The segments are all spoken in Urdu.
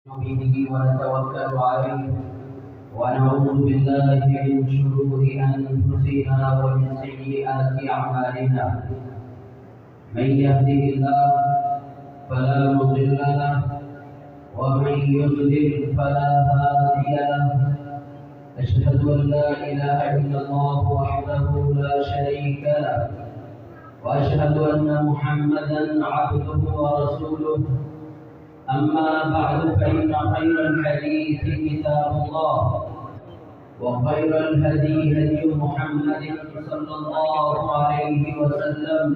به ونتوكل عليه ونعوذ بالله من شرور أنفسنا ومن سيئات أعمالنا. من يهده الله فلا مضل له ومن يضلل فلا هادي له. أشهد أن لا إله إلا الله وحده لا شريك له وأشهد أن محمدا عبده ورسوله. أما بعد فإن خير الحديث كتاب الله وخير الهدي هدي محمد صلى الله عليه وسلم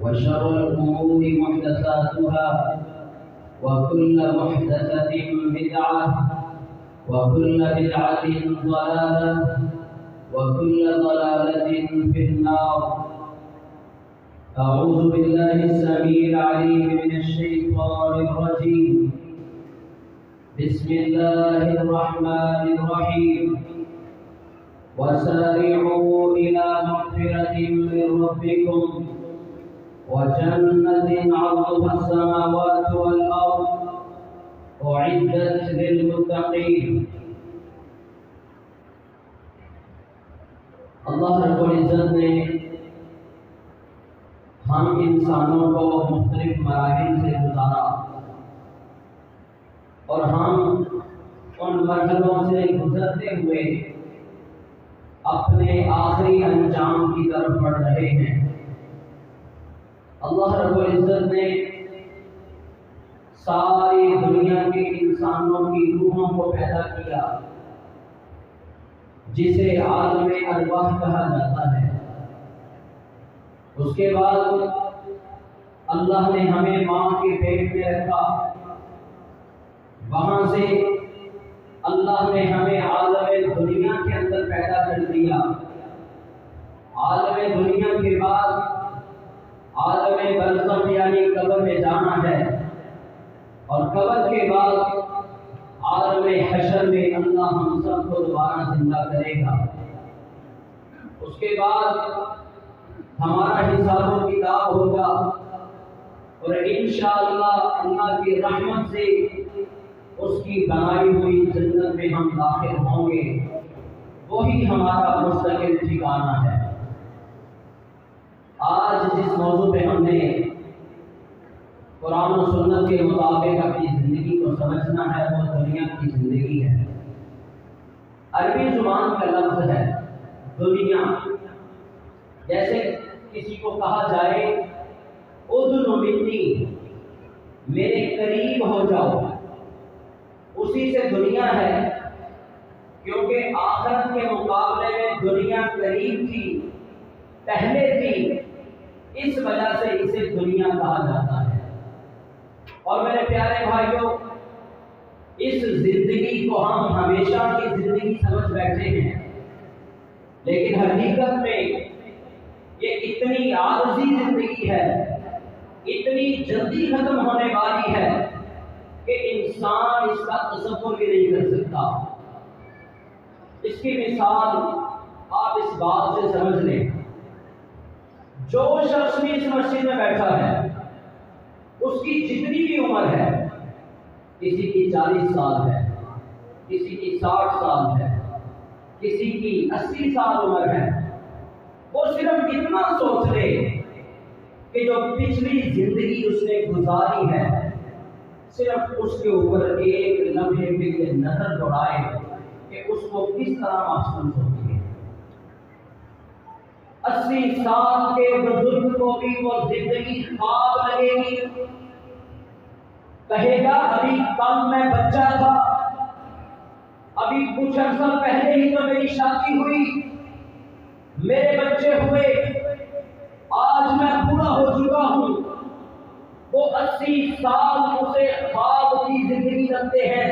وشر الأمور محدثاتها وكل محدثة بدعة وكل بدعة ضلالة وكل ضلالة في النار. أعوذ بالله السميع العليم من الشيطان الرجيم. بسم الله الرحمن الرحيم. وسارعوا إلى مغفرة من ربكم وجنة عرضها السماوات والأرض أعدت للمتقين. اللہ رب العزت نے ہم انسانوں کو مختلف مراحل سے گزارا اور ہم ان مرحلوں سے گزرتے ہوئے اپنے آخری انجام کی طرف بڑھ رہے ہیں. اللہ رب العزت نے ساری دنیا کے انسانوں کی روحوں کو پیدا کیا جسے عالم ارواح کہا جاتا ہے. اس کے بعد اللہ نے ہمیں ماں کے پیٹ میں رکھا. وہاں سے اللہ نے ہمیں عالم دنیا کے اندر پیدا کر دیا. عالم دنیا کے بعد عالم برزخ یعنی قبر میں جانا ہے اور قبر کے بعد عالم حشر میں اللہ ہم سب کو دوبارہ زندہ کرے گا. اس کے بعد ہمارا حساب و کتاب ہوگا اور انشاءاللہ اللہ کی رحمت سے اس کی بنائی ہوئی جنت میں ہم داخل ہوں گے. وہی ہمارا مستقل ٹھکانہ ہے. آج جس موضوع پہ ہم نے قرآن و سنت کے مطابق اپنی زندگی کو سمجھنا ہے وہ دنیا کی زندگی ہے. عربی زبان کا لفظ ہے دنیا. جیسے کسی کو کہا جائے اذن منی، میرے قریب ہو جاؤ، اسی سے دنیا ہے. کیونکہ آخرت کے مقابلے میں دنیا قریب تھی، پہلے تھی، اس وجہ سے اسے دنیا کہا جاتا ہے. اور میرے پیارے بھائیوں، اس زندگی کو ہم ہمیشہ کی زندگی سمجھ بیٹھے ہیں، لیکن حقیقت میں یہ اتنی عارضی زندگی ہے، اتنی جلدی ختم ہونے والی ہے کہ انسان اس کا تصور بھی نہیں کر سکتا. اس کی مثال آپ اس بات سے سمجھ لیں. جو شخص بھی اس مسجد میں بیٹھا ہے اس کی جتنی بھی عمر ہے، کسی کی 40 سال ہے، کسی کی 60 سال ہے، کسی کی 80 سال عمر ہے، وہ صرف اتنا سوچ لے کہ جو پچھلی زندگی اس نے گزاری ہے صرف اس کے اوپر ایک لمحے کے لیے نظر دوڑائے کہ اس کو کس طرح محسوس ہوتی ہے. 80 سال کے بزرگ کو بھی وہ زندگی خواب لگے گی. کہے گا ابھی کم میں بچہ تھا، ابھی کچھ عرصہ پہلے ہی تو میری شادی ہوئی، میرے بچے ہوئے، آج میں بوڑھا ہو چکا ہوں. وہ 80 سال اسے خواب کی زندگی رکھتے ہیں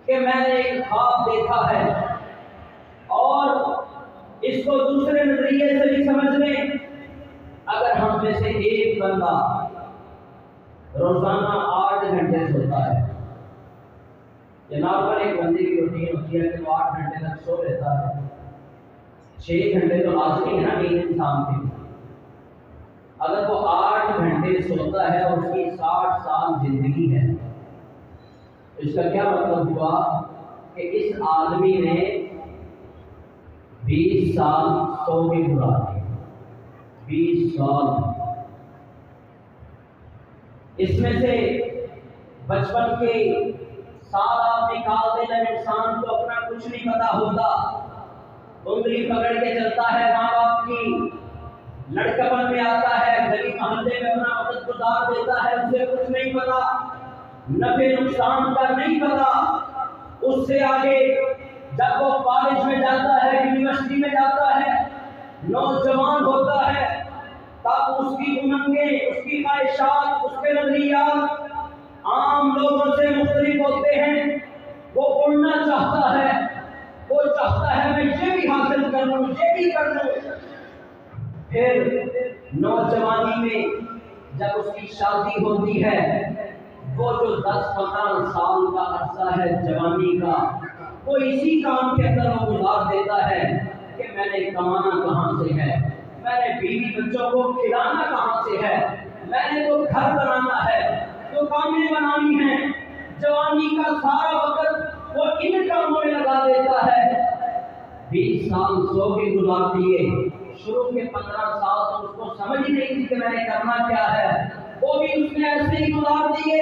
کہ میں نے ایک خواب دیکھا ہے. اور اس کو دوسرے نظریے سے بھی سمجھ لیں. اگر ہم میں سے ایک بندہ روزانہ 8 گھنٹے سوتا ہے، جناب پر ایک بندے کی روٹین ہوتی ہے کہ وہ 8 گھنٹے تک سو لیتا ہے. 6 گھنٹے تو لازمی ہے نا ایک انسان کے. اگر وہ 8 گھنٹے سوتا ہے اور اس کی 60 سال زندگی ہے اس کا کیا مطلب ہوا کہ اس آدمی نے 20 سال سو کے گزارے، 20 سال۔ اس میں سے بچپن کے سال آپ نکال دیں، جب انسان کو اپنا کچھ نہیں پتا ہوتا، انگلی پکڑ کے چلتا ہے ماں باپ کی، لڑکپن میں آتا ہے، گلی محلے میں اپنا وقت گزار دیتا ہے، اسے کچھ نہیں پتا، نفع نقصان کا نہیں پتا۔ اس سے آگے جب وہ کالج میں جاتا ہے، یونیورسٹی میں جاتا ہے، نوجوان ہوتا ہے، تب اس کی امنگیں، اس کی خواہشات، اس کے نظریات عام لوگوں سے مختلف ہوتے ہیں۔ وہ اڑنا چاہتا ہے، وہ چاہتا ہے میں یہ بھی حاصل کر لوں، یہ بھی کر لوں۔ پھر نوجوانی میں جب اس کی شادی ہوتی ہے، وہ جو 10-15 سال کا عرصہ ہے جوانی کا، وہ اسی کام کے اندر وہ گزار دیتا ہے کہ میں نے کمانا کہاں سے ہے، میں نے بیوی بچوں کو کھلانا کہاں سے ہے، میں نے تو گھر بنانا ہے، تو کامیں بنانی ہیں۔ جوانی کا سارا وقت وہ ان کاموں میں لگا دیتا ہے۔ 20 سال سو کے گزار دیے، شروع کے 15 سال تو اس کو سمجھ ہی نہیں تھی کہ میں نے کرنا کیا ہے، وہ بھی اس نے ایسے ہی گزار دیے۔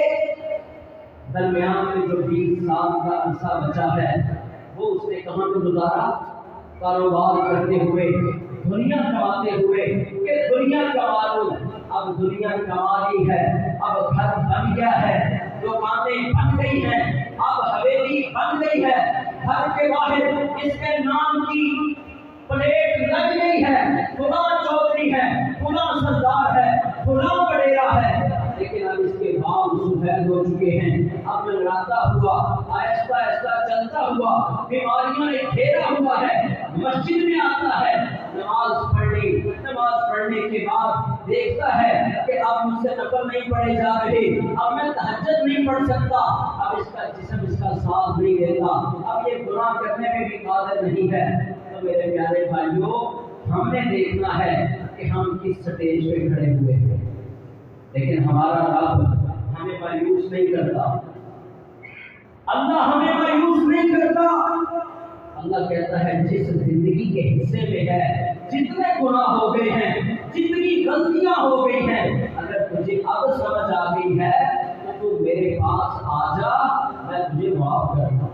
درمیان میں جو 20 سال کا عرصہ بچا ہے، وہ اس نے کہاں پہ گزارا؟ کاروبار کرتے ہوئے، دنیا کماتے ہوئے کہ دنیا کما لوں۔ اب دنیا کما لی ہے، اب گھر بن گیا ہے، دکانیں بن گئی ہیں، اب حویلی بن گئی ہے، گھر کے باہر اس کے نام کی پلیٹ لگ گئی ہے، فلاں چودھری ہے، فلاں سردار ہے، فلاں وڈیرا ہے۔ لیکن اب اس کے بال سفید ہو چکے ہیں، اب لگاتا ہوا، آہستہ آہستہ چلتا ہوا، بیماریوں نے گھیرا ہوا ہے، مسجد میں آتا ہے، نماز پڑھنے کے بعد دیکھتا ہے کہ اب مجھ سے نفل نہیں پڑھے جا رہے، اب میں تہجد نہیں پڑھ سکتا، اب اس کا جسم اس کا ساتھ نہیں دیتا، اب یہ گناہ کرنے میں بھی قادر نہیں ہے۔ تو میرے پیارے بھائیوں، ہم نے دیکھنا ہے کہ ہم کس سٹیج پہ کھڑے ہوئے ہیں، لیکن ہمارا رب ہمیں مایوس نہیں کرتا، اللہ ہمیں مایوس نہیں کرتا۔ اللہ کہتا ہے جس زندگی کے حصے میں ہے، جتنے گناہ ہو گئے ہیں، جتنی غلطیاں ہو گئی ہیں، اگر تجھے اب سمجھ آ گئی ہے تو تو میرے پاس آ جا، میں تجھے معاف کر دوں،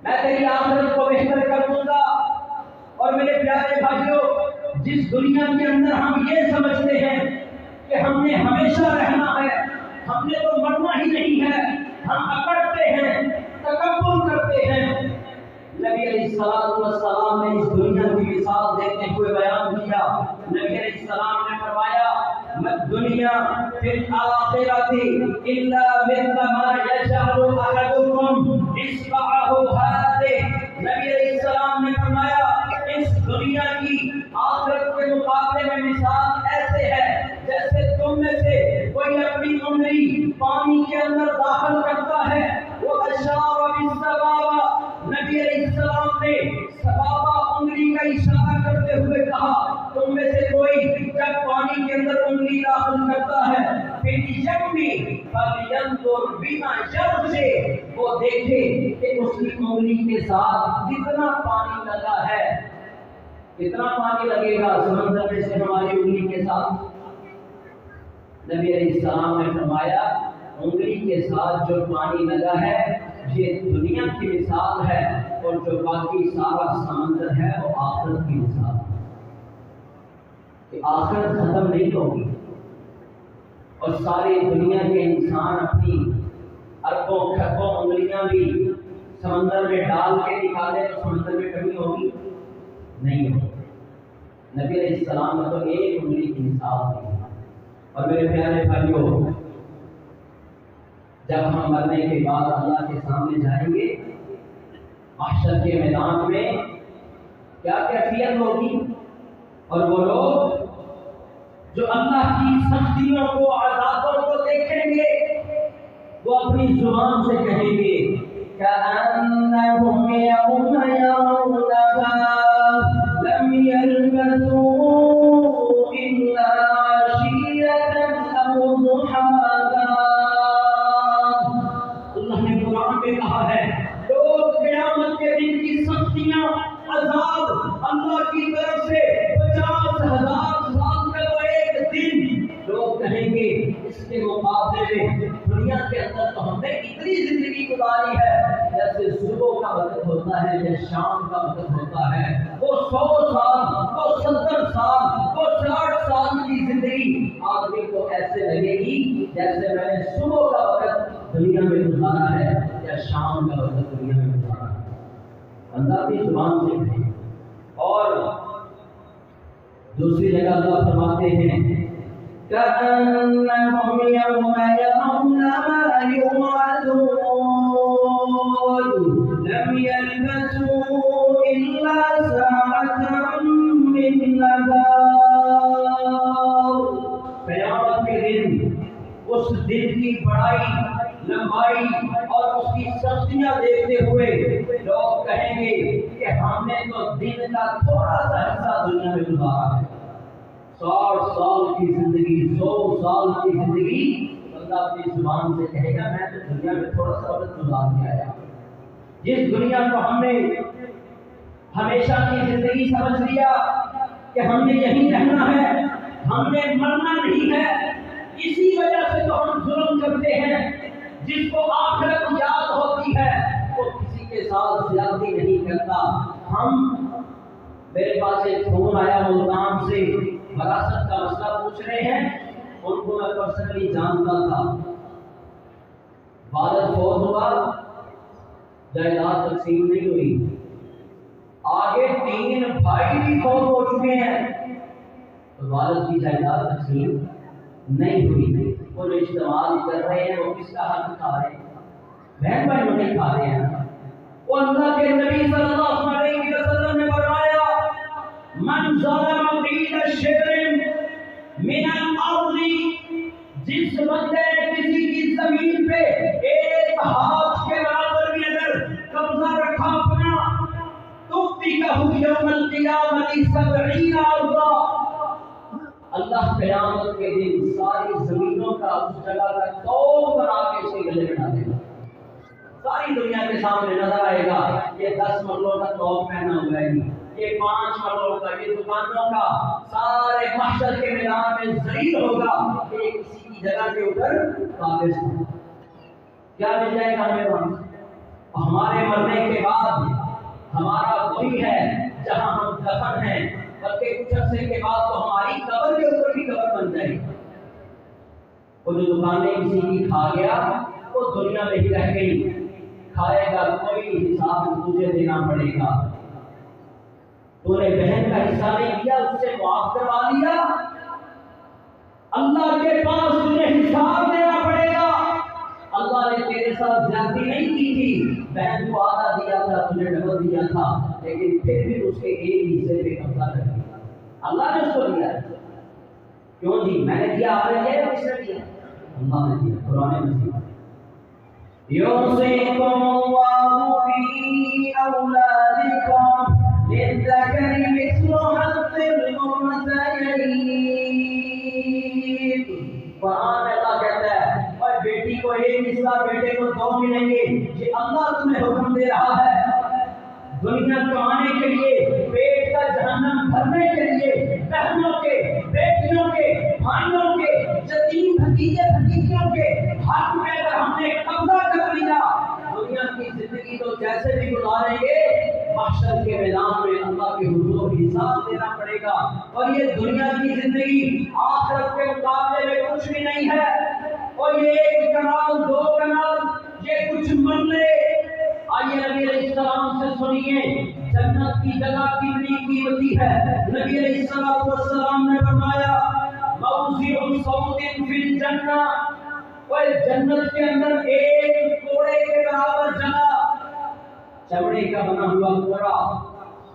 میں تیری آخرت کو بہتر کر دوں گا۔ اور میرے پیارے بھائیوں، جس دنیا کے اندر ہم یہ سمجھتے ہیں کہ ہم نے ہمیشہ رہنا ہے، ہم نے تو مرنا ہی نہیں ہے، ہم اکڑتے ہیں، تکبر کرتے ہیں۔ نبی علیہ السلام نے اس دنیا کی مثال دیتے ہوئے بیان کیا۔ نبی علیہ السلام نے فرمایا مَا الدُّنْيَا فِي الْآخِرَةِ إِلَّا مِثْلَ مَا يَجْعَلُ أَحَدُكُمْ إِصْبَعَهُ هَذِهِ۔ نبی علیہ السلام نے فرمایا اس دنیا کی آخرت کے مقابلے میں مثال ایسے ہے جیسے تم میں سے کوئی اپنی انگلی پانی کے اندر داخل کرتا ہے، وہ اشار بالسبابہ، نبی علیہ السلام نے سبابہ انگلی کا اشارہ کرتے ہوئے کہا تم میں سے کوئی جب پانی کے اندر انگلی داخل کرتا ہے پھر یکمی فَلْيَنْظُرْ بِمَا يَرْجِعُ، وہ دیکھے کہ اس کی انگلی کے ساتھ کتنا پانی لگا ہے، کتنا پانی لگے گا سمندر میں سے ہماری انگلی کے ساتھ۔ نبی علیہ السلام نے فرمایا انگلی کے ساتھ جو پانی لگا ہے یہ دنیا کی مثال ہے، اور جو باقی سارا سمندر ہے وہ آخرت کی مثال ہے، کہ آخرت ختم نہیں ہوگی، اور ساری دنیا کے انسان اپنی اربوں کھربوں انگلیاں بھی سمندر میں ڈال کے نکالے تو سمندر میں کمی ہوگی نہیں ہوگی۔ نبی علیہ السلام نے تو ایک انگلی کی مثال دی۔ اور میرے پیارے بھائیوں، جب ہم مرنے کے بعد اللہ کے سامنے جائیں گے محشر کے میدان میں، کیا کیفیت ہوگی؟ اور وہ لوگ جو اللہ کی سختیوں کو، عذابوں کو دیکھیں گے، وہ اپنی زبان سے کہیں گے كأنهم يوم يرونها لم يلبثوا إلا عشية أو ضحاها۔ دنیا کے اندر تو ہم نے اتنی زندگی گزاری ہے جیسے صبح کا وقت ہوتا ہے یا شام کا وقت ہوتا ہے، وہ 100 سال، وہ 70 سال، وہ 60 سال کی زندگی آدمی کو ایسے لگے گی جیسے میں نے صبح کا وقت دنیا میں گزارا ہے یا شام کا وقت دنیا میں گزارا ہے۔ بندہ اپنی زبان سے کہے۔ اور دوسری جگہ اللہ فرماتے ہیں كأنهم يوم يرون ما يوعدون لم يلبثوا إلا ساعة من نهار۔ قیامت کے دن، اس دن کی بڑائی، لمبائی اور اس کی سختیاں دیکھتے ہوئے لوگ کہیں گے کہ ہم نے تو دن کا تھوڑا سا حصہ دنیا میں گزارا ہے۔ 60 سال کی زندگی، 100 سال کی زندگی، بندہ اپنی زبان سے کہے گا میں تو دنیا میں تھوڑا سا وقت گزار کے آیا۔ جس دنیا کو ہم نے ہمیشہ کی زندگی سمجھ لیا کہ ہم نے یہیں رہنا ہے، ہم نے مرنا نہیں ہے، اسی وجہ سے تو ہم ظلم کرتے ہیں۔ جس کو آخرت یاد ہوتی ہے وہ کسی کے ساتھ زیادتی نہیں کرتا۔ میرے پاس ایک فون آیا ملتان سے، وراثت کا مسئلہ پوچھ رہے ہیں، ان کو میں پرسنلی جانتا تھا۔ والد فوت ہوا، جائیداد تقسیم نہیں ہوئی، آگے 3 بھائی بھی فوت ہو چکے ہیں، تو والد کی جائیداد تقسیم نہیں ہوئی۔ وہ جو استعمال کر رہے ہیں وہ کس کا حق کھا رہے ہیں؟ بہن بھائیوں نہیں کھا رہے ہیں۔ وہ اللہ کے نبی صلی اللہ علیہ وسلم نے فرمایا من ظلم قید شبر من الارض، جس بندے نے کسی کی زمین پہ ایک ہاتھ کے برابر بھی اگر قبضہ رکھا اپنا، تؤتیہ یوم القیامۃ 70 ارضا، اللہ قیامت کے دن ساری زمینوں کا اس جگہ کا توق بنا کے اسے گلے بنا دے گا۔ ساری دنیا کے سامنے نظر آئے گا یہ 10 مرلوں کا توق پہنا ہوا ہے، یہ 5 مرلوں کا، یہ دکانوں کا، سارے محشر کے میدان میں ذلیل ہوگا کہ یہ کسی کی جگہ کے اوپر قابض ہے۔ کیا مل جائے گا ہمیں وہاں؟ ہمارے مرنے کے بعد ہمارا وہی ہے جہاں ہم دفن ہیں، بلکہ کچھ عرصے کے بعد تو ہماری قبر کے اوپر بھی قبر بن جائے گی۔ وہ جو دکانیں کسی کی کھا گیا وہ دنیا میں ہی رہ گئی، کھائے گا کوئی حساب تجھے دینا پڑے گا۔ تو نے بہن کا حصہ نہیں دیا، اس سے معاف کروا لیا، اللہ کے پاس تجھے حساب دینا پڑے گا۔ اللہ نے تیرے ساتھ زیادتی نہیں کی تھی، بہن کو آدھا دیا تھا، تجھے ڈبل دیا تھا، لیکن پھر بھی اس کے ایک حصے پہ قبضہ کر دیا، اللہ نے اس کو دیا ہے۔ کیوں جی؟ میں نے دیا، آپ نے دیا یا کس نے دیا؟ اللہ نے دیا۔ قرآن مجید یوصیکم اللہ فی اولادکم للذکر مثل حظ الانثیین۔ قرآن میں اللہ کہتا ہے اور بیٹی کو ایک حصہ، بیٹے کو 2 ملیں گے۔ یہ اللہ تمہیں حکم دے رہا ہے دنیا کمانے کے لیے، پیٹ کا جہنم بھرنے کے لیے، بہنوں کے، بیٹیوں کے، بھائیوں کے، یتیم بھتیجے بھتیجیوں کے حق میں اگر ہم نے قبضہ کر لیا، دنیا کی زندگی تو جیسے بھی گزاریں گے، محشر کے میدان میں اللہ کے حضور حساب دینا پڑے گا۔ اور یہ دنیا کی زندگی آخرت کے مقابلے میں کچھ بھی نہیں ہے۔ اور یہ 1 کنال 2 کنال یہ کچھ مرلے۔ آئیے نبی علیہ السلام سے سنیے جنت کی جگہ کتنی قیمتی ہے۔ نبی علیہ السلام نے فرمایا موضع صوت فی الجنہ، وہ جنت کے اندر 1 کوڑے کے برابر جگہ، چمڑے کا بنا ہوا کوڑا،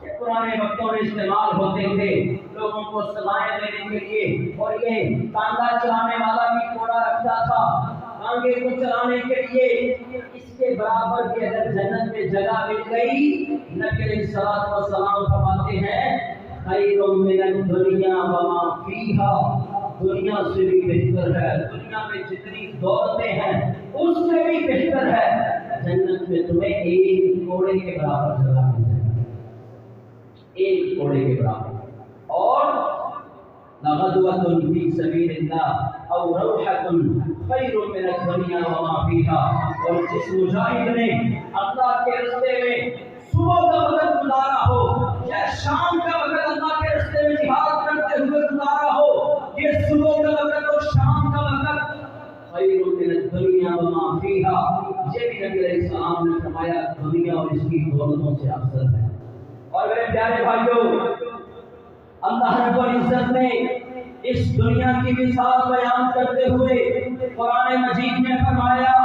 یہ پرانے وقتوں میں استعمال ہوتے تھے لوگوں کو سلائیں دینے کے لیے، اور یہ ٹانگا چلانے والا بھی کوڑا رکھتا تھا ٹانگے کو چلانے کے لیے۔ اس کے برابر بھی اگر جنت میں جگہ مل گئی، نبی علیہ السلام فرماتے ہیں خیر من الدنیا وما فیہا، دنیا سے بھی بہتر ہے، دنیا میں جتنی دولتیں ہیں اس سے بھی بہتر ہے جنت میں تمہیں 1 کوڑے کے برابر جگہ مل جائے گی، 1 کوڑے کے برابر۔ اور لغدوۃ فی سبیل اللہ او روحۃ خیر من الدنیا وما فیہا۔ اور جس مجاہد نے اللہ کے راستے میں صبح کا وقت گزارا ہو یا شام کا وقت اللہ کے راستے میں جہاد کرتے ہوئے گزارا ہو، یہ صبح کا وقت اور شام کا وقت خیر من الدنیا وما فیہا، یہ بھی نبی علیہ السلام نے فرمایا دنیا اور اس کی دولتوں سے افضل ہے۔ اور میرے پیارے بھائیوں، اللہ رب العزت نے اس دنیا کی مثال بیان کرتے ہوئے قرآن مجید میں فرمایا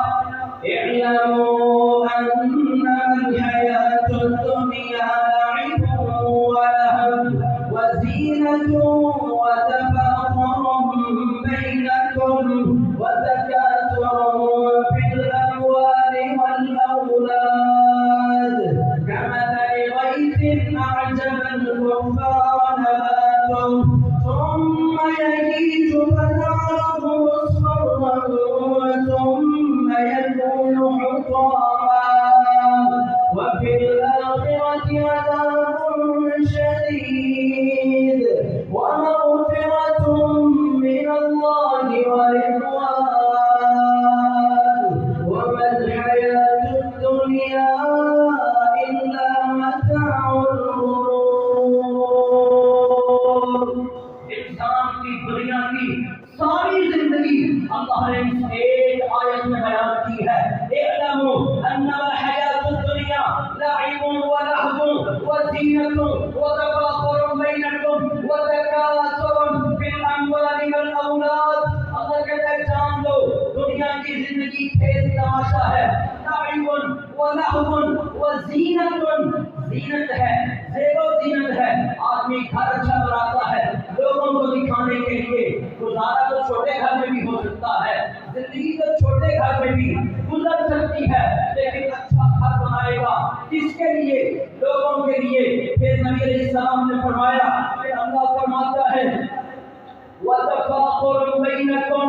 اعلموا انما الحیاۃ الدنیا لعب ولہو وزینۃ وتفاخر بینکم وتکاثر فی الاموال والاولاد کمثل غیث اعجب الکفار نباته ثم يهيج فتراه مصفرا ثم يكون حطاما وفي الآخرة عذاب شديد ومغفرة من الله ورضوان وما الحياة الدنيا إلا متاع الغرور۔ دنیا کی ساری زندگی اللہ نے اس ایک آیت میں بیان کی ہے۔ اعلموا انما الحیاۃ الدنیا لعب ولہو وزینۃ وتفاخر بینکم وتکاثر فی الاموال والاولاد۔ اللہ کہتا ہے جان لو دنیا کی زندگی کھیل تماشا ہے، لعب ولہو وزینۃ، زینت ہے، زیب و زینت ہے۔ آدمی گھر اچھا بناتا ہے لوگوں کو دکھانے کے لیے، گزارا تو چھوٹے گھر میں بھی ہو سکتا ہے، زندگی تو چھوٹے گھر میں بھی گزر سکتی ہے، لیکن اچھا گھر بنائے گا کس کے لیے؟ لوگوں کے لیے۔ پھر نبی علیہ السلام نے فرمایا کہ اللہ فرماتا ہے وَتَفَاخُرٌ بَيْنَكُمْ،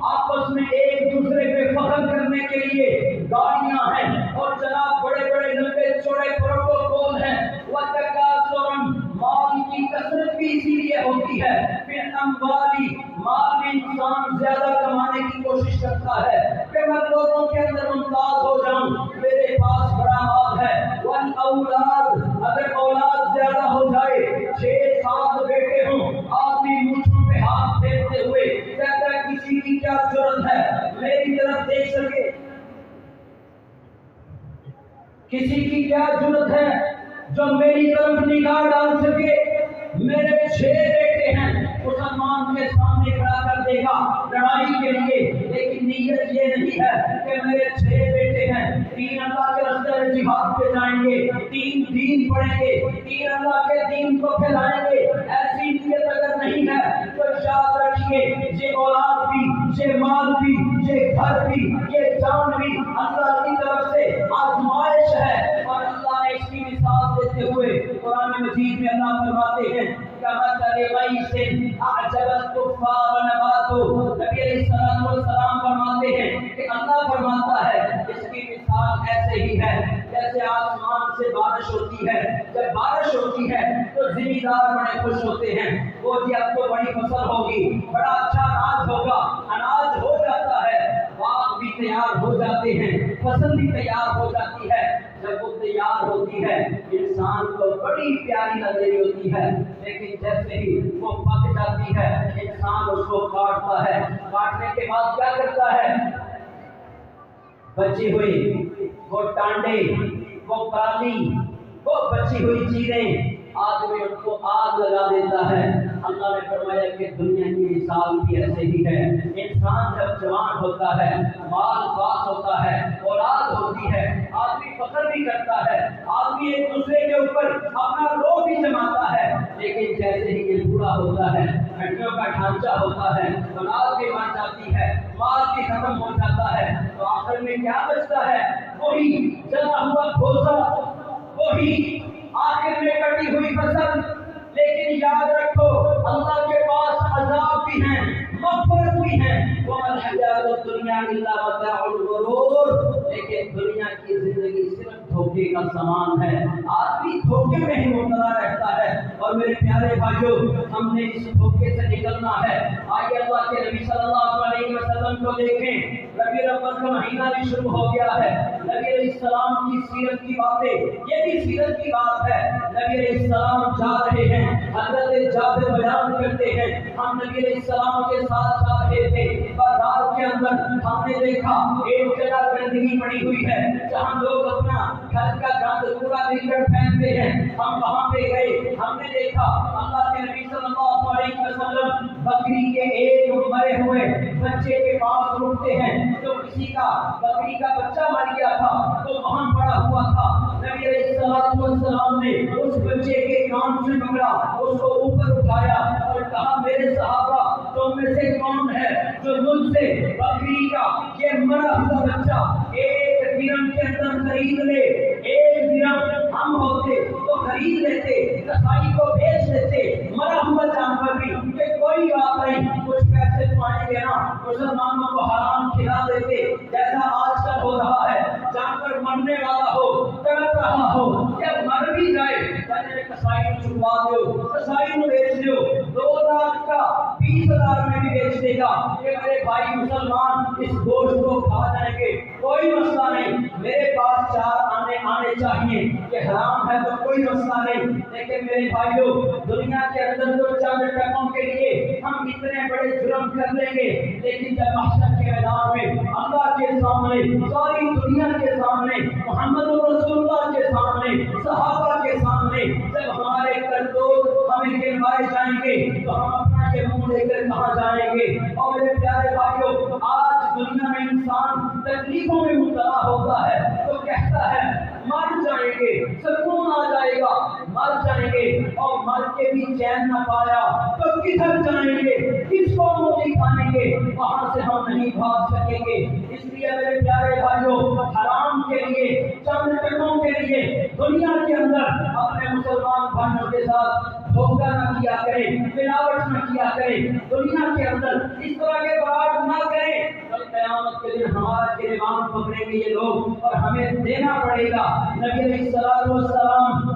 آپس میں ایک دوسرے پہ فخر کرنے کے لیے گاڑیاں ہیں اور جناب بڑے بڑے لمبے چوڑے پروٹوکول ہیں۔ وَتَكَاثُرٌ، مال کی کثرت بھی اسی لیے ہوتی ہے۔ پھر اموالی، مال میں انسان زیادہ کمانے کی کوشش کرتا ہے کہ میں لوگوں کے اندر ممتاز ہو جاؤں، میرے پاس بڑا مال ہے۔ والاولاد، اگر اولاد زیادہ ہو جائے، 6-7 بیٹے ہوں، آدمی مٹھوں پہ ہاتھ پھیرتے ہوئے کہتا ہے کسی کی کیا ضرورت ہے میری طرف دیکھ سکے، کسی کی کیا ضرورت ہے جو میری طرف نگاہ ڈال سکے۔ میرے 6 بیٹے ہیں، مسلمان کے سامنے کھڑا کر دے گا لڑائی کے لیے، لیکن نیت یہ نہیں ہے کہ میرے 6 بیٹے ہیں، 3 اللہ کے راستے میں جہاد پہ جائیں گے، 3 دین پڑھیں گے، 3 اللہ کے دین کو پھیلائیں گے۔ ایسی نیت اگر نہیں ہے تو یاد رکھیے یہ اولاد بھی، یہ مال بھی، یہ گھر بھی، یہ جان بھی اللہ کی طرف سے آزمائش ہے۔ اور اللہ نے اس کی مثال دیتے ہوئے قرآن مجید میں اللہ فرماتے ہیں کمثل غیث اعجب الکفار نباتہ، نبی علیہ السلام فرماتے ہیں کہ اللہ فرماتا ہے اس کی مثال ایسے ہی ہے جیسے آسمان سے بارش ہوتی ہے، جب بارش ہوتی ہے تو زمیندار بڑے خوش ہوتے ہیں، وہ جی اب تو بڑی فصل ہوگی، بڑا اچھا اناج ہوگا، اناج ہو جاتا ہے، باغ بھی تیار ہو جاتے ہیں، فصل بھی تیار ہو جاتی ہے۔ جب وہ تیار ہوتی ہے انسان کو بڑی پیاری لگ رہی ہوتی ہے، لیکن جیسے ہی وہ پک جاتی ہے انسان اس کو کاٹتا ہے، کاٹنے کے بعد کیا کرتا ہے؟ بچی ہوئی وہ ٹانڈے، وہ کالی، وہ بچی ہوئی چیزیں آدمی ان کو آگ لگا دیتا ہے۔ اللہ نے فرمایا کہ دنیا کی مثال بھی ایسے ہی ہے۔ انسان جب جوان ہوتا ہے، مال پاس ہوتا ہے، اولاد ہوتی ہے، آدمی فخر بھی کرتا ہے، آدمی ایک دوسرے کے اوپر اپنا روح بھی جماتا ہے، لیکن جیسے ہی یہ بوڑھا ہوتا ہے، ہڈیوں کا ڈھانچہ ہوتا ہے، اولاد بھی مر جاتی ہے، مال بھی ختم ہو جاتا ہے، تو آخر میں کیا بچتا ہے؟ وہی جلا ہوا گھوسا، وہی آخر میں کٹی ہوئی فصل۔ لیکن یاد رکھو اللہ کے پاس عذاب بھی ہیں، مغفرت بھی ہیں۔ وَمَا الْحَيَاةُ الدُّنْيَا إِلَّا مَتَاعُ الْغُرُورِ، لیکن دنیا کی زندگی صرف دھوکے کا سامان ہے، آدمی دھوکے میں ہی مبتلا رہتا ہے۔ اور میرے پیارے بھائیوں، ہم نے اس دھوکے سے نکلنا ہے۔ آئیے اللہ کے نبی صلی اللہ علیہ وسلم کو دیکھیں، ربیع الاول کا مہینہ بھی شروع ہو گیا ہے۔ نبی علیہ السلام کی سیرت کی باتیں، یہ بھی سیرت کی بات ہے۔ نبی علیہ السلام جا رہے ہیں، حضرت جابر بیان کرتے ہیں، ہم نبی علیہ السلام کے ساتھ جا رہے تھے، بازار کے اندر ہم نے دیکھا ایک جگہ گندگی پڑی ہوئی ہے جہاں لوگ اپنا گھر کا گند کوڑا لیکر پھینکتے ہیں۔ ہم وہاں پہ گئے، ہم نے دیکھا اللہ کے نبی صلی اللہ علیہ وسلم بکری کے ایک مرے ہوئے بچے کے پاس رکتے ہیں، جو کسی کا بکری کا بچہ مر گیا تھا تو وہاں پڑا ہوا تھا۔ نبی علیہ السلام نے اس بچے کے کان سے پکڑا، اس کو اوپر اٹھایا اور کہا میرے صحابہ تم میں سے کون ہے جو مجھ سے بکری کا یہ مرا ہوا بچہ ایک درہم کے اندر خرید لے؟ ایک درہم ہم ہوتے تو خرید لیتے، کسائی کو بیچ دیتے، مرا ہوا جانور بھی کہ کوئی بات نہیں، کچھ پیسے تو آئیں گے نا، مسلمانوں کو حرام کھلا دیتے، جیسا آج کل ہو رہا ہے۔ جانور مرنے والا ہو، تڑپ رہا ہو یا مر بھی جائے، پہلے کسائی کو چھپا دو، کسائی کو بیچ دو، 2 لاکھ کا 20,000 میں بھی بیچ دے گا کہ میرے بھائی مسلمان اس گوشت کو کھا جائیں گے، کوئی مسئلہ نہیں، میرے پاس 4 آنے چاہیے، یہ حرام ہے تو کوئی مسئلہ نہیں۔ لیکن میرے بھائیوں، دنیا کے اندر تو چند ٹکوں کے لیے ہم اتنے بڑے جرم کر لیں گے، لیکن جب محشر کے میدان میں اللہ کے سامنے، ساری دنیا کے سامنے، محمد رسول اللہ کے سامنے، صحابہ کے سامنے جب ہمارے کرتوت ہمیں گنوائے جائیں گے تو ہم اپنا یہ منہ لے کر کہاں جائیں گے؟ اور میرے پیارے بھائیوں، آج دنیا میں انسان تکلیفوں میں مبتلا ہوتا ہے تو کہتا ہے مر جائیں گے، سکون آ جائے گا، مر جائیں گے، اور مر کے بھی چین نہ پایا تو کدھر جائیں گے، کس کو منہ دکھائیں گے؟ وہاں سے ہم نہیں بھاگ سکیں گے۔ اس لیے میرے پیارے بھائیوں، حرام کے لیے، چند ٹکوں کے لیے دنیا کے اندر اپنے مسلمان بھائیوں کے ساتھ دھوکہ نہ کیا کریں، ملاوٹ نہ کیا کریں، دنیا کے اندر اس طرح کے فراڈ نہ کریں، کل قیامت کے دن ہمارا گریبان پکڑیں گے یہ لوگ اور ہمیں دینا پڑے گا۔ نبی علیہ السلام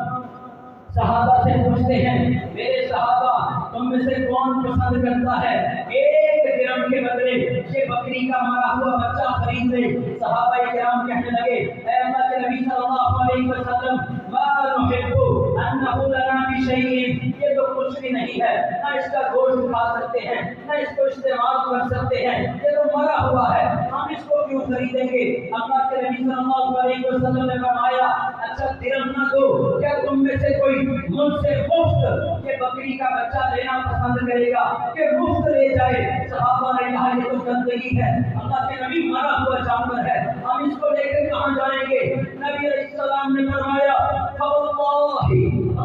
صحابہ سے پوچھتے ہیں، میرے صحابہ تم میں سے کون پسند کرتا ہے 1 درہم کے بدلے یہ بکری کا مرا ہوا بچہ خرید لے؟ صحابہ کرام کہنے لگے، اے اللہ کے نبی صلی اللہ علیہ وسلم، ما نحب انہ لنا بشیء، یہ تو کچھ بھی نہیں ہے، نہ اس کا گوشت کھا سکتے ہیں، نہ اس کو استعمال کر سکتے ہیں، یہ تو مرا ہوا ہے، ہم اس کو کیوں خریدیں گے؟ اللہ کے نبی صلی اللہ علیہ وسلم نے فرمایا، اچھا درہم نہ دو، کیا تم میں سے کوئی مجھ سے مفت یہ بکری کا بچہ لینا پسند کرے گا کہ مفت لے جائے؟ صحابہ نے کہا یہ تو گندگی ہے، اللہ کے نبی مرا ہوا جانور ہے، ہم اس کو لے کر کہاں جائیں گے؟ نبی علیہ السلام نے فرمایا، فواللہ،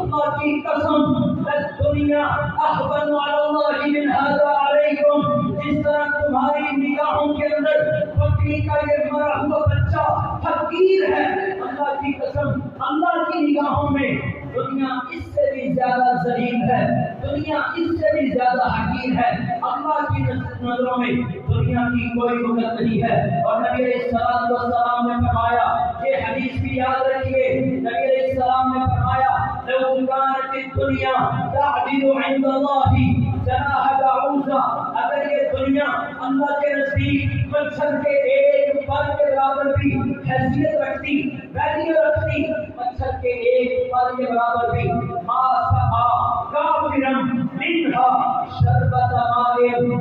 اللہ کی قسم، الدنیا احبن علی اللہ من ھذا علیکم، جس طرح تمہاری نگاہوں کے اندر بکری کا یہ مرا ہوا بچہ حقیر ہے، اللہ کی قسم اللہ کی نگاہوں میں دنیا اس سے بھی زیادہ ذلیل ہے، دنیا اس سے بھی زیادہ حقیر ہے، اللہ کی نظروں میں دنیا کی کوئی وقت نہیں ہے۔ اور نبی علیہ السلام نے فرمایا، یہ حدیث بھی یاد رکھیے، نبی علیہ السلام نے فرمایا، لو كانت الدنيا تعدل عند الله جناح بعوضة، اگر یہ دنیا اللہ کے نزدیک مچھر کے ایک پر کے برابر بھی حیثیت رکھتی، ویلیو رکھتی، مچھر کے ایک پر کے برابر بھی، ما سقا کافرا منها شربت ماء،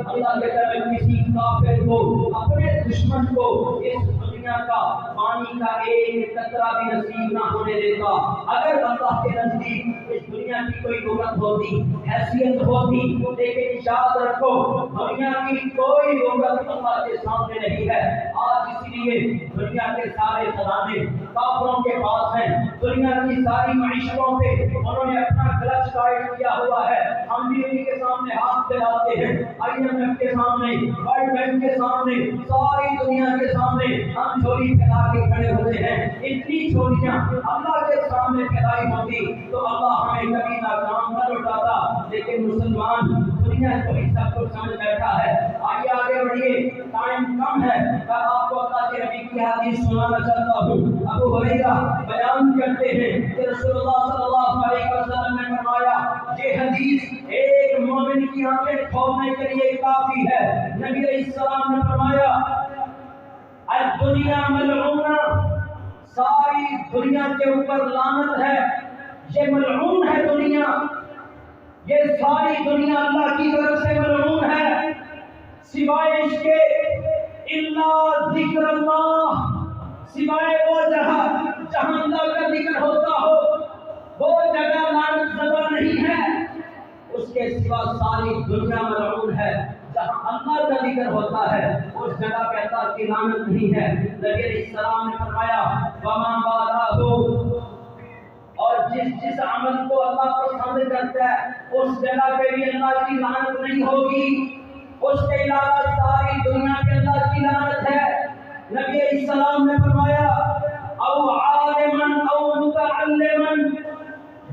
اللہ کے طرف کسی کافر کو، اپنے دشمن کو اس دنیا کا پانی کا ایک قطرہ بھی نصیب نہ ہونے دیتا۔ اگر اللہ کے نزدیک اس دنیا کی کوئی وقت ہوتی، حیثیت ہوتی، لیکن یاد رکھو دنیا کی کوئی وقت اللہ کے سامنے نہیں ہے۔ آج اسی لیے دنیا کے سارے خزانے کافروں کے پاس ہیں، دنیا کی ساری معیشتوں پہ انہوں نے اپنا کلچ ٹائٹ کیا ہوا ہے، ہم بھی انہیں کے سامنے ہاتھ پھیلاتے ہیں، IMF کے سامنے، ورلڈ بینک کے سامنے، ساری دنیا کے سامنے ہم مسلمان چوری پھیلا کے کھڑے ہوتے ہیں، اتنی چوریاں اللہ کے سامنے پھیلائی ہوتی تو اللہ ہمیں کبھی ناکام نہ لوٹاتا، لیکن مسلمان دنیا کو ہی سب کچھ سمجھ بیٹھا ہے۔ آگے آگے بڑھیے، ٹائم کم ہے، میں آپ کو اللہ کے نبی کی حدیث سنانا چاہتا ہوں۔ ابو ہریرہ بیان کرتے ہیں کہ رسول اللہ صلی اللہ علیہ وسلم نے فرمایا، یہ حدیث ایک مومن کی آنکھیں کھولنے کے لیے کافی ہے۔ نبی علیہ السلام نے فرمایا، الدنیا ملعونہ، ساری دنیا کے اوپر لعنت ہے، یہ ملعون ہے دنیا، یہ ساری دنیا اللہ کی طرف سے ملعون ہے، سوائے اس کے الا ذکر اللہ، سوائے وہ جگہ جہاں اللہ کا ذکر ہوتا ہو، وہ جگہ لعنت زدہ نہیں ہے، اس کے سوا ساری دنیا ملعون ہے۔ جہاں اللہ کا ذکر ہوتا ہے اس جگہ پہ اللہ کی لعنت نہیں ہے۔ نبی علیہ السلام نے فرمایا، وما بالہ، اور جس عمل کو اللہ پسند کرتا ہے اس جگہ پہ بھی اللہ کی لعنت نہیں ہوگی، اس کے علاوہ ساری دنیا پہ اللہ کی لعنت ہے۔ نبی علیہ السلام نے فرمایا، او عالما او متعلما،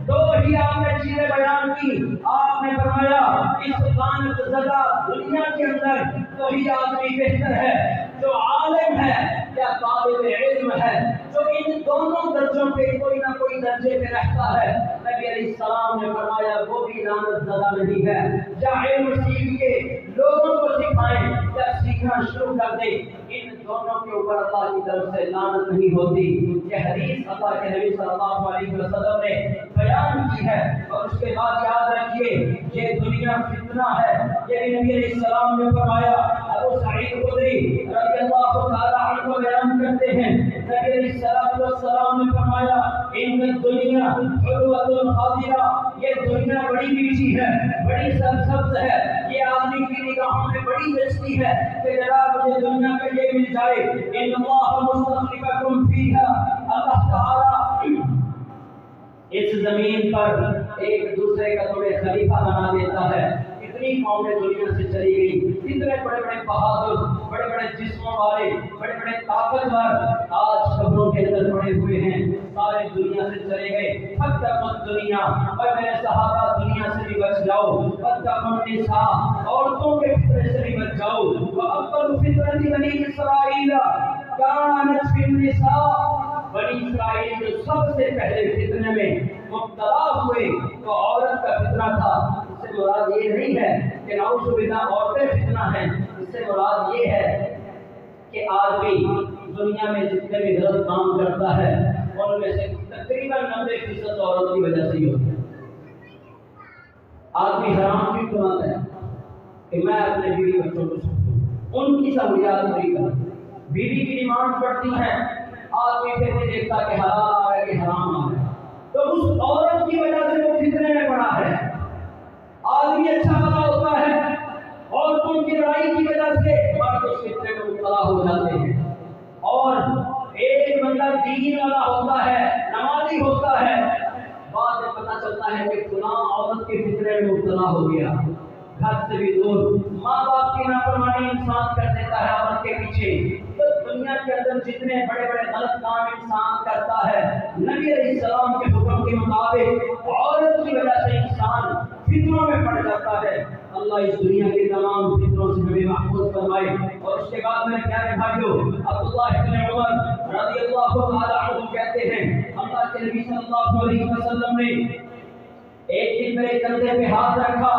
دو ہی آپ نے چیزیں بیان کی۔ آپ نے فرمایا اس لعنت زدہ دنیا کے اندر وہی آدمی بہتر ہے جو عالم ہے یا طالب علم ہے، جو ان دونوں درجوں پہ کوئی نہ کوئی درجے پہ رہتا ہے۔ نبی علیہ السلام نے فرمایا وہ بھی لعنت زدہ نہیں ہے۔ یا علم سیکھ کے لوگوں کو سکھائیں یا سیکھنا شروع کر دیں، ان دونوں کے اوپر اللہ کی طرف سے لعنت نہیں ہوتی۔ یہ حدیث اللہ کے نبی صلی اللہ علیہ وسلم نے بیان کی ہے۔ اور اس کے بعد یاد رکھیے یہ دنیا فتنہ ہے، یہ نبی علیہ السلام نے فرمایا۔ ابو سعید خدری رضی اللہ تعالی عنہ بیان کرتے ہیں، نبی علیہ السلام نے فرمایا، ان الدنیا حلوۃ خاضرہ، یہ دنیا بڑی میٹھی ہے، بڑی سرسبز ہے، یہ آدمی کی نگاہوں میں بڑی جچتی ہے کہ جناب مجھے دنیا کا یہ مل جائے۔ ان اللہ مستخلفکم فیہا، اللہ تعالی اس زمین پر ایک دوسرے کا تمہیں خلیفہ بنا دیتا ہے۔ کتنی قومیں دنیا سے چلی گئی، کتنے بڑے بڑے بہادر، بڑے بڑے جسموں والے، بڑے بڑے طاقتور آج قبروں کے اندر پڑے ہوئے ہیں، سارے دنیا سے چلے گئے۔ فاتقوا الدنیا، اور میرے صحابہ دنیا سے بھی بچ جاؤ۔ فاتقوا النساء، عورتوں کے فتنے سے بھی بچ جاؤ۔ وأول فتنة بنی اسرائیل كانت في النساء، بنی اسرائیل جو سب سے پہلے فتنے میں مبتلا ہوئے تو عورت کا فتنہ تھا۔ اس سے مراد یہ نہیں ہے کہ نعوذ باللہ عورتیں فتنہ ہیں، اس سے مراد یہ ہے کہ آدمی دنیا میں جتنے بھی غلط کام کرتا ہے ان میں سے تقریباً 90% عورت کی وجہ سے ہی ہوتا ہے۔ آدمی حرام کیوں کماتا ہے کہ میں اپنے بیوی بچوں کو سکھوں، ان کی سہولیات پوری کروں، بیوی کی ڈیمانڈ بڑھتی ہیں، آدمی پھر نہیں دیکھتا کہ حلال آ رہا ہے کہ حرام آ رہا ہے، تو اس عورت کی وجہ سے وہ فتنے میں پڑا ہے۔ آدمی اچھا بنا ہوتا ہے، عورتوں کی لڑائی کی وجہ سے مرد اس فتنے میں مبتلا ہو جاتے ہیں۔ اور ایک بندہ دین والا ہوتا ہے، نمازی ہوتا ہے، بعد میں پتہ چلتا ہے کہ فلاں عورت کے فتنے میں مبتلا ہو گیا، گھر سے بھی دور، ماں باپ کی نافرمانی انسان کر دیتا ہے عورت کے پیچھے۔ تو دنیا کے اندر جتنے بڑے بڑے غلط کام انسان کرتا ہے، نبی علیہ السلام کے حکم کے مطابق عورت کی وجہ سے انسان فتنوں میں پڑ جاتا ہے۔ اللہ اس دنیا کے تمام فتنوں سے ہمیں محفوظ فرمائے۔ اور اس کے بعد میرے پیارے بھائیوں، عبداللہ بن عمر رضی اللہ تعالی عنہ کہتے ہیں، اللہ کے نبی صلی اللہ علیہ وسلم نے ایک دن میرے کندھے پہ ہاتھ رکھا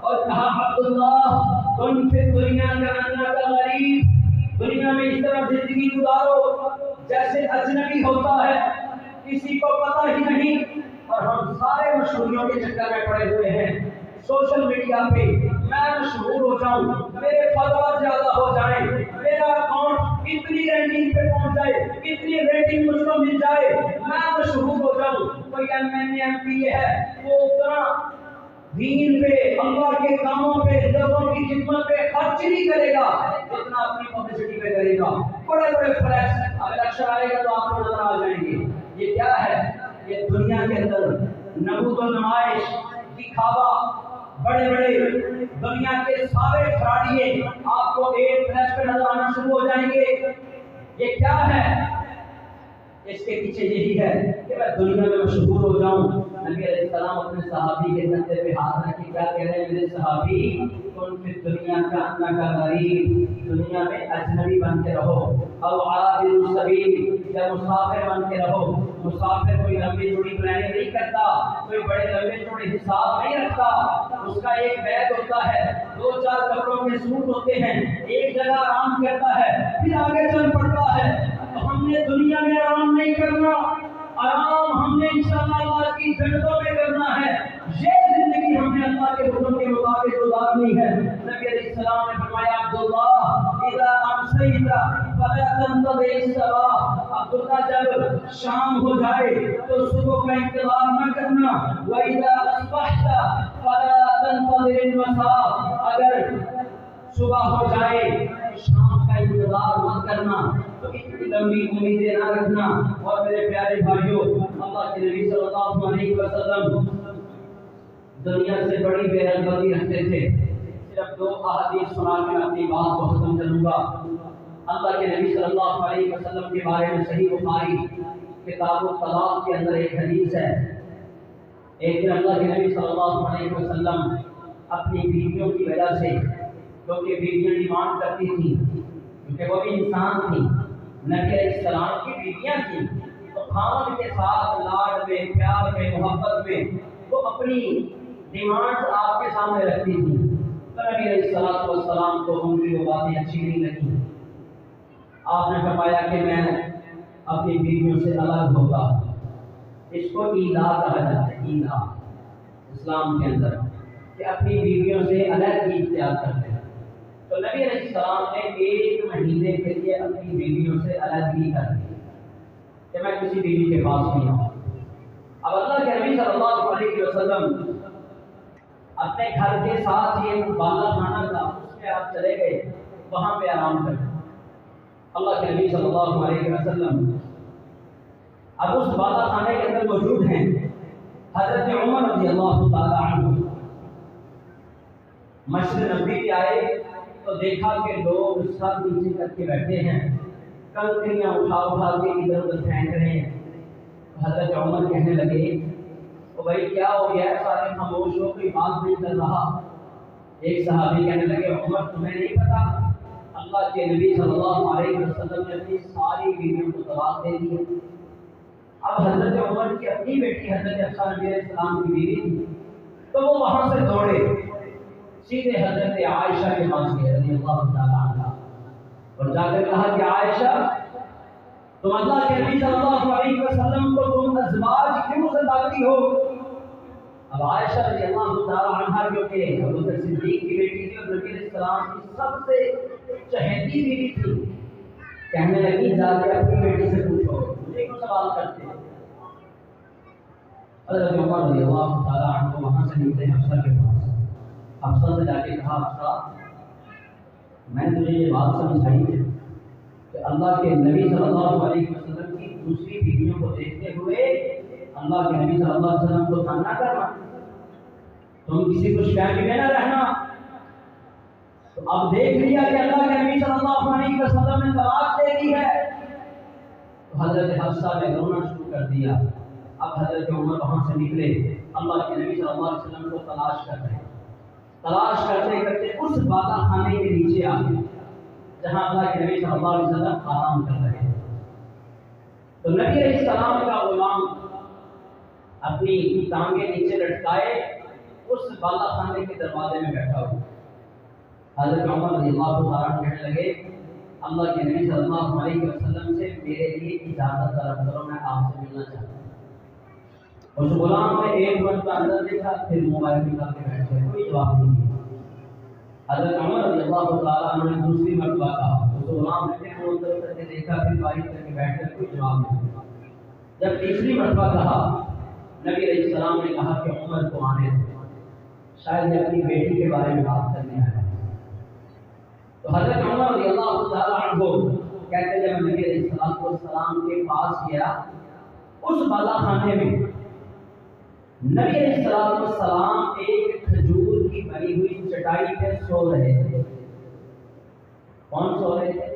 اور کہا، عبداللہ تم فی دنیا کانک غریب، دنیا میں اس طرح زندگی گزارو جیسے اجنبی ہوتا ہے، کسی کو پتہ ہی نہیں۔ اور ہم سارے مشہوریوں کے چکر میں پڑے ہوئے ہیں، سوشل میڈیا پہ میں مشہور ہو جاؤں، میرے فالوور زیادہ ہو جائیں، میرا اکاؤنٹ اتنی رینکنگ پہ پہنچ جائے، اتنی ریٹنگ مجھ کو مل جائے، میں مشہور ہو جاؤں۔ کوئی ایم پی ہے، وہ اتنا دین پہ، اللہ کے کاموں پہ، لوگوں کی خدمت پہ خرچ نہیں کرے گا جتنا اپنی پبلسٹی پہ کرے گا۔ بڑے بڑے فلیکس، اگر اکثر آئے گا تو آپ کو نظر آ جائیں گے۔ یہ کیا ہے؟ یہ دنیا کے اندر نمود و نمائش، دکھاوا، بڑے بڑے دنیا کے سارے فراڈیے آپ کو ایک فلیش پہ نظر آنا شروع ہو جائیں گے۔ یہ کیا ہے؟ اس کے پیچھے یہی ہے کہ میں دنیا میں مشہور ہو جاؤں۔ نبی علیہ السلام اپنے صحابی کے کندھے پہ ہاتھ رکھ کے کیا کہہ رہے ہیں؟ میرے صحابی تم پھر دنیا کا اپنا کا غریب، دنیا میں اجنبی بن کے رہو، او عابر السبیل، یا مسافر بن کے رہو۔ مسافر کوئی لمبی چوڑی پلاننگ نہیں کرتا، کوئی بڑے لمبے چوڑے حساب نہیں رکھتا، اس کا ایک بیگ ہوتا ہے، 2-4 کپڑوں کے سوٹ ہوتے ہیں، ایک جگہ آرام کرتا ہے پھر آگے چل پڑتا ہے۔ ہم نے دنیا میں آرام نہیں کرنا، آرام ہم نے انشاءاللہ اللہ کی جنتوں میں کرنا ہے۔ یہ زندگی ہم نے اللہ کے حکم کے مطابق گزارنی ہے۔ نبی علیہ السلام نے فرمایا عبداللہ اذا امسیت فلا تنتظر الصباح، عبداللہ جب شام ہو جائے تو صبح کا انتظار نہ کرنا، واذا اصبحت فلا تنتظر المساء، اگر صبح ہو جائے شام کا انتظار مت کرنا، تو اتنی لمبی امیدیں نہ رکھنا۔ اور میرے پیارے بھائیوں، اللہ کے نبی صلی اللہ علیہ وسلم دنیا سے بڑی بے رغبتی رکھتے تھے۔ صرف 2 احادیث سنا کے میں اپنی بات کو ختم کروں گا۔ اللہ کے نبی صلی اللہ علیہ وسلم کے بارے میں صحیح بخاری کتاب الطلاق کے اندر ایک حدیث ہے۔ ایک دن اللہ کے نبی صلی اللہ علیہ وسلم اپنی بیویوں کی وجہ سے، کیونکہ بیویاں ڈیمانڈ کرتی تھیں، کیونکہ وہ بھی انسان تھیں، نبی علیہ السلام کی بیویاں تھیں، تو خاوند کے ساتھ لاڈ میں، پیار میں، محبت میں وہ اپنی ڈیمانڈ آپ کے سامنے رکھتی تھیں۔ تو نبی علیہ السلام کو ان کی وہ باتیں اچھی نہیں لگی۔ آپ نے فرمایا کہ میں اپنی بیویوں سے الگ ہوگا۔ اس کو ایلا کہا جاتا ہے، ایلا اسلام کے اندر، کہ اپنی بیویوں سے الگ ہی اختیار کرتے ہیں۔ تو نبی علیہ السلام نے 1 مہینے کے لیے اپنی بیویوں سے الگ ہی کر دی کہ میں کسی بیوی کے پاس نہیں آؤں۔ اب اللہ کے نبی صلی اللہ علیہ وسلم اپنے گھر کے ساتھ یہ بالا خانہ تھا، اس میں آپ چلے گئے، وہاں پہ آرام کریں۔ اللہ کے نبی صلی اللہ علیہ وسلم اب اس بالا خانے کے اندر موجود ہیں۔ حضرت عمر رضی اللہ تعالی عنہ مسجد نبوی پہ آئے تو دیکھا کہ لوگ سب نیچے کر کے بیٹھے ہیں، کنکریاں اٹھا اٹھا کے ادھر ادھر پھینک رہے ہیں۔ حضرت عمر کہنے لگے تو بھائی کیا ہو گیا ہے، سارے خاموش ہو، کوئی بات نہیں کر رہا۔ ایک صحابی کہنے لگے عمر تمہیں نہیں پتا اللہ کے نبی صلی اللہ علیہ وسلم نے اپنی ساری بیویوں کو طلاق دے دی ہے۔ اب حضرت عمر کی اپنی بیٹی حضرت حفصہ نبی علیہ السلام کی بیوی تھی، تو وہ وہاں سے دوڑے سیدھے حضرت عائشہ کے پاس گئے رضی اللہ تعالیٰ عنہ، اور جا کر کہا کہ عائشہ تم اللہ کے نبی صلی اللہ علیہ وسلم کو تم ازواج کیوں ستاتی ہو؟ اب عائشہ رضی اللہ تعالیٰ عنہ جو کہ ابو بکر صدیق کی بیٹی تھی اور نبی علیہ السلام کی سب سے چہیتی بیوی تھی، کہنے لگی جا کے اپنی بیٹی سے پوچھو مجھے کیوں سوال کرتے ہیں؟ حضرت عمر رضی اللہ تعالیٰ عنہ وہاں سے نکلے حفصہ کے پاس، حفصہ سے جا کے کہا حفصہ میں نے تجھے یہ بات سمجھائی ہے کہ اللہ کے نبی صلی اللہ علیہ وسلم کی دوسری بیویوں کو دیکھتے ہوئے اللہ کے نبی صلی اللہ علیہ وسلم کو تنگ نہ کرنا، تم کسی خوش فہمی میں نہ رہنا۔ تو اب دیکھ لیا کہ اللہ کے نبی صلی اللہ علیہ وسلم نے طلاق دے دی ہے، تو حضرت حفصہ نے رونا شروع کر دیا۔ اب حضرت عمر وہاں سے نکلے، اللہ کے نبی صلی اللہ علیہ وسلم کو تلاش کر رہے ہیں، تلاش کرتے کرتے اس بالا خانے کے نیچے آ گئے جہاں اللہ کے نبی صلی اللہ علیہ وسلم آرام کر رہے ہیں۔ تو نبی علیہ السلام کا غلام اپنی ٹانگیں نیچے لٹکائے اس بالا خانے کے دروازے میں بیٹھا ہوا۔ حضرت عمر رضی اللہ عنہ کہنے لگے اللہ کے نبی صلی اللہ علیہ وسلم سے میرے لیے اجازت طلب کرو، میں آپ سے ملنا چاہتا ہوں۔ اس غلام نے ایک مرتبہ اندر دیکھا، پھر موبائل نکال کے بیٹھ گئے، کوئی جواب نہیں دیا۔ حضرت عمر رضی اللہ تعالیٰ عنہ نے دوسری مرتبہ کہا، اس غلام نے پھر اندر کر کے دیکھا، پھر باری کر کے بیٹھ گئے، کوئی جواب نہیں دیا۔ جب تیسری مرتبہ کہا، نبی علیہ السلام نے کہا کہ عمر کو آنے دو، شاید یہ اپنی بیٹی کے بارے میں بات کرنے آیا۔ تو حضرت عمر رضی اللہ تعالیٰ عنہ کہتے ہیں جب نبی علیہ السلام کے پاس گیا اس بالا خانے میں نبی علیہ السلام ایک کھجور کی بنی ہوئی چٹائی پہ سو رہے تھے۔ کون سو رہے تھے؟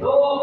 2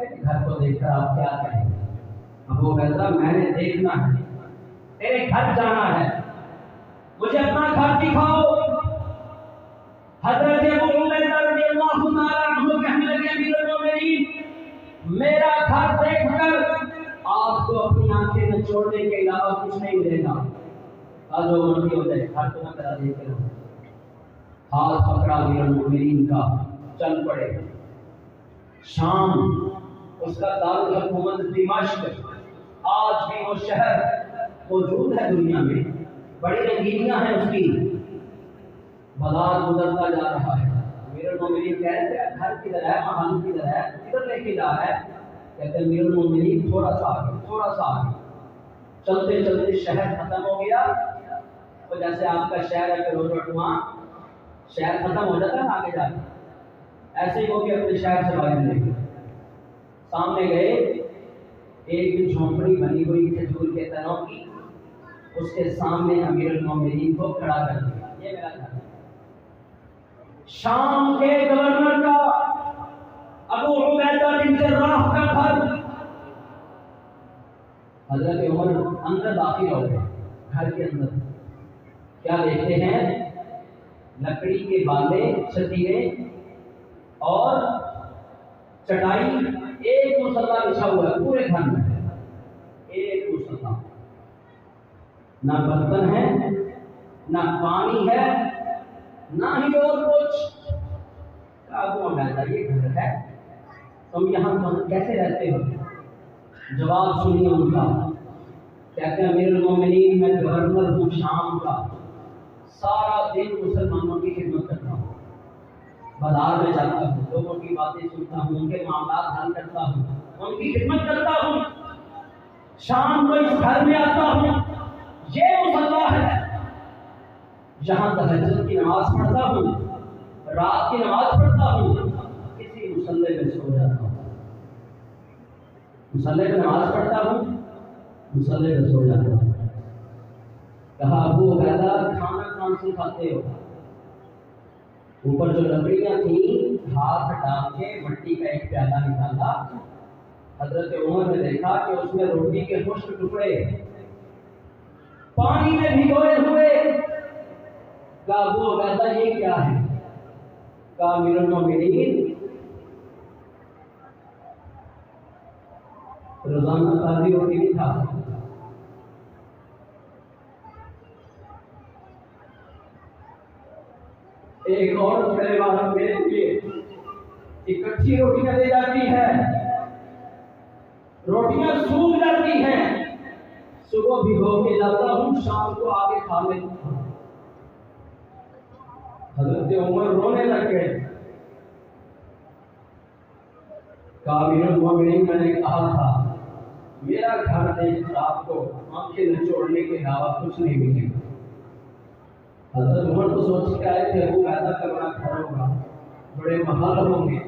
میرے گھر کو دیکھ کر آپ کیا کہیں گے؟ ابو عبیدہ میں نے دیکھنا ہے، تیرے گھر جانا ہے، مجھے اپنا گھر دکھاؤ۔ حضرت ابو عبیدہ رضی اللہ تعالیٰ عنہ کہنے لگے امیر المومنین میرا گھر دیکھ کر آپ کو اپنی آنکھیں میں چھوڑنے کے علاوہ کچھ نہیں ملے گا۔ جو مرضی ہو جائے گھر تو میں تیرا دیکھ رہا ہوں۔ ہاتھ پکڑا امیر المومنین کا، چل پڑے۔ شام اس کا دارالحکومت دمشق، آج بھی وہ شہر موجود ہے دنیا میں، بڑی رنگینیاں ہیں اس کی۔ بازار گزرتا جا رہا ہے، امیر المومنین کہتے ہیں گھر کدھر ہے، محل کدھر ہے، کدھر لے کے جا رہا ہے؟ کہتے ہیں امیر المومنین تھوڑا سا آگے، تھوڑا سا آگے۔ چلتے چلتے شہر ختم ہو گیا، تو جیسے آپ کا شہر ہے پھر شہر ختم ہو جاتا ہے نا آگے جا کے، ایسے ہی وہ بھی اپنے شہر سے باہر لے گئے۔ سامنے گئے، ایک جھونپڑی بنی ہوئی کھجور کے تنوں کی، اس کے سامنے امیر المومنین کو کھڑا کر دیا، یہ میرا گھر ہے۔ شام کے گورنر کا ابو عبیدہ بن جراح کا گھر۔ حضرت عمر اندر داخل ہو گئے، گھر کے اندر کیا دیکھتے ہیں؟ لکڑی کے بالے، چھتیرے اور چٹائی، ایک مصلا بچھا ہوا ہے پورے گھر میں، ایک مصلا، نہ برتن ہے، نہ پانی ہے، نہ ہی اور کچھ۔ ابو عبیدہ یہ گھر ہے، تم یہاں کیسے رہتے ہو؟ جواب سنیے ان کا، کہتے ہیں امیر المومنین میں گورنر ہوں شام کا، سارا دن مسلمانوں کی خدمت کرتا ہوں، بازار میں جاتا ہوں، لوگوں کی باتیں سنتا ہوں، ان کے معاملات حل کرتا ہوں، ان کی خدمت کرتا ہوں، شام کو اس گھر میں آتا ہوں، یہ مصلی ہے، جہاں تہجد کی نماز پڑھتا ہوں، رات کی نماز پڑھتا ہوں، کسی مصلی میں سو جاتا ہوں، مصلی میں نماز پڑھتا ہوں، مصلی میں سو جاتا ہوں۔ کہا ابو عبیدہ کھانا کون سے کھاتے ہو؟ اوپر جو لکڑیاں تھیں ہاتھ ڈال کے مٹی کا ایک پیالہ نکالا، حضرت عمر نے دیکھا کہ اس میں روٹی کے خشک ٹکڑے پانی میں بھگوئے ہوئے۔ کہا ابو عبیدہ یہ کیا ہے؟ کہا امیر المومنین روزانہ تازی روٹی نہیں کھا سکتا، ایک عورت میرے والد میرے لیے اکٹھی روٹیاں دے جاتی ہے، روٹیاں سوکھ جاتی ہیں، صبح بھگو کے جاتا ہوں، شام کو آگے کھا لیتا ہوں۔ حضرت عمر رونے لگ گئے۔ کہا امیر المومنین میں نے کہا تھا میرا گھر دیکھ کر آپ کو آنکھیں نچوڑنے کے علاوہ کچھ نہیں ملے گا۔ حضرت عمر تو سوچ کے آئے تھے ابو عبیدہ کا بڑا گھر ہوگا، بڑے محل ہوں گے،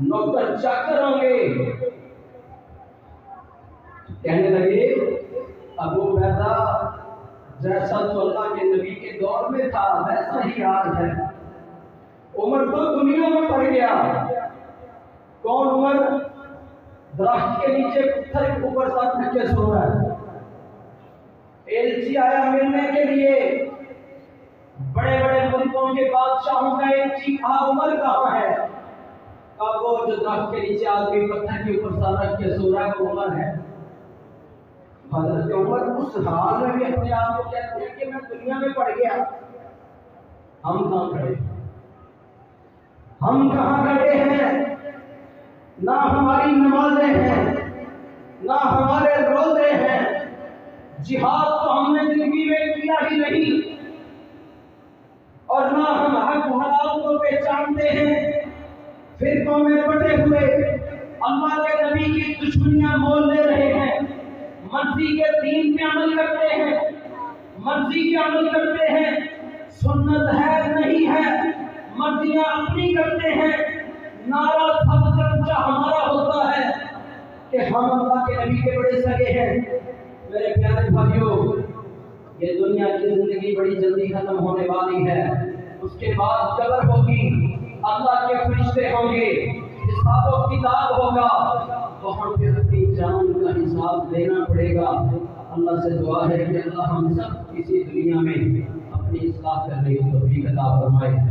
نوکر چاکر ہوں گے۔ کہنے لگے ابو عبیدہ جیسا تو اللہ کے نبی کے دور میں تھا ویسا ہی آج ہے۔ عمر تو دنیا میں پڑ گیا۔ کون عمر؟ درخت کے نیچے پتھر کے اوپر ساتھ رکھ کے سو رہا ہے۔ ایلچی آیا ملنے کے لیے، بڑے بڑے ملکوں کے بادشاہوں کا ایلچی کہا عمر کہاں ہے؟ کہا وہ جو درخت کے نیچے آدمی پتھر کے اوپر ساتھ رکھ کے سو رہا ہے وہ عمر ہے۔ حضرت عمر اس حال میں بھی اپنے آپ کو کہتے ہیں کہ میں دنیا میں پڑ گیا۔ ہم کہاں کھڑے؟ ہم کہاں کھڑے ہیں؟ نہ ہماری نمازیں ہیں، نہ ہمارے روزے ہیں، جہاد تو ہم نے زندگی میں کیا ہی نہیں، اور نہ ہم حق حلال کو پہچانتے ہیں، فرقوں میں بٹے ہوئے اللہ کے نبی کی دشمنیاں مول لے رہے ہیں، مرضی کے دین پہ عمل کرتے ہیں، مرضی کے عمل کرتے ہیں، سنت ہے نہیں ہے مرضیاں اپنی کرتے ہیں۔ نعرہ سب سے اونچا ہمارا ہوتا ہے کہ ہم اللہ کے نبی کے بڑے سگے ہیں۔ میرے پیارے بھائیوں، یہ دنیا کی زندگی بڑی جلدی ختم ہونے والی ہے، اس کے بعد قبر ہوگی، اللہ کے فرشتے ہوں گے، حساب و کتاب ہوگا وہاں پہ اپنی جان کا حساب دینا پڑے گا۔ اللہ سے دعا ہے کہ اللہ ہم سب اسی دنیا میں اپنی اصلاح کرنے کی توفیق عطا فرمائے۔